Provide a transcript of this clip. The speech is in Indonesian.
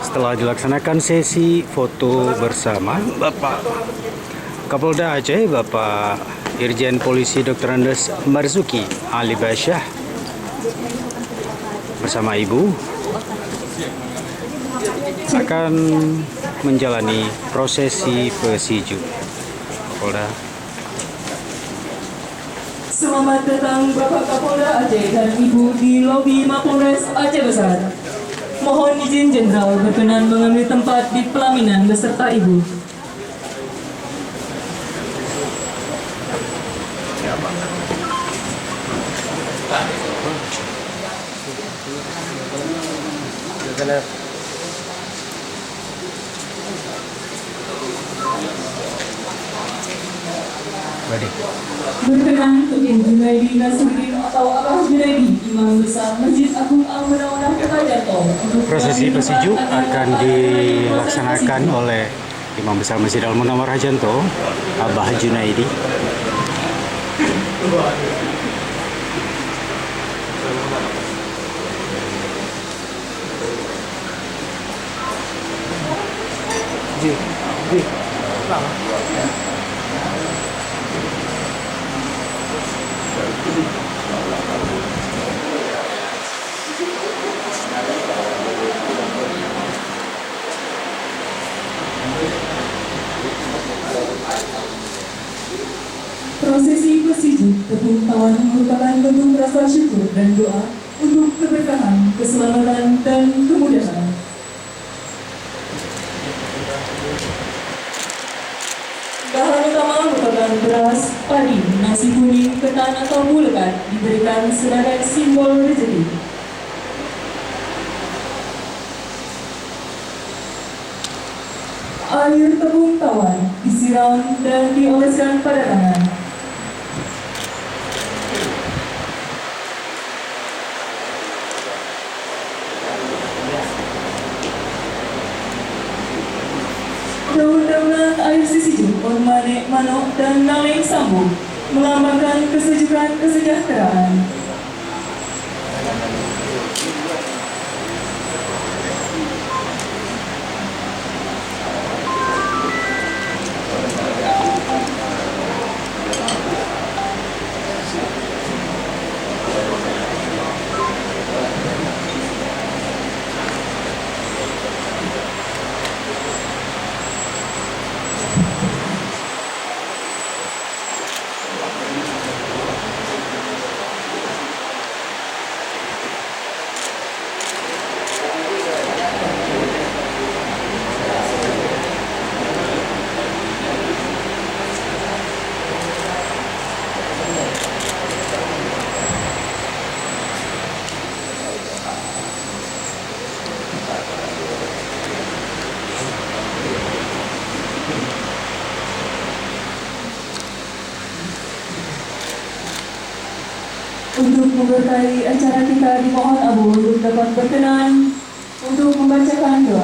Setelah dilaksanakan sesi foto bersama Bapak Kapolda Aceh, Bapak Irjen Polisi Dr. Andes Marzuki Ali Basyah bersama Ibu akan menjalani prosesi pesiju. Kapolda. Selamat datang Bapak Kapolda Aceh dan Ibu di lobi Mapolres Aceh Besar. Mohon izin Jenderal berkenan mengambil tempat di pelaminan beserta Ibu. Berkenan untuk Ibu Junaidi Nasruddin atau Abah Junaidi, Imam Besar Masjid Agung Al-Munawarah Kota Janto. Prosesi pesiju akan dilaksanakan oleh Imam Besar Masjid Al-Munawarah Janto, Abah Junaidi. Prosesi pesiju tepung tangan merupakan bentuk rasa syukur dan doa untuk keberkahan, keselamatan, dan kemudahan. Bahan utama merupakan beras, padi, nasi kuning, ketan atau bulekan diberikan sebagai simbol rezeki. Air tepung tawan disiram dan dioleskan pada tangan. Daun-daunan air sisiju, ormane, manok, dan naleng sambung melambangkan kesejukan kesejahteraan. Untuk memberkahi acara kita dimohon Abu untuk dapat berkenan untuk membacakan doa.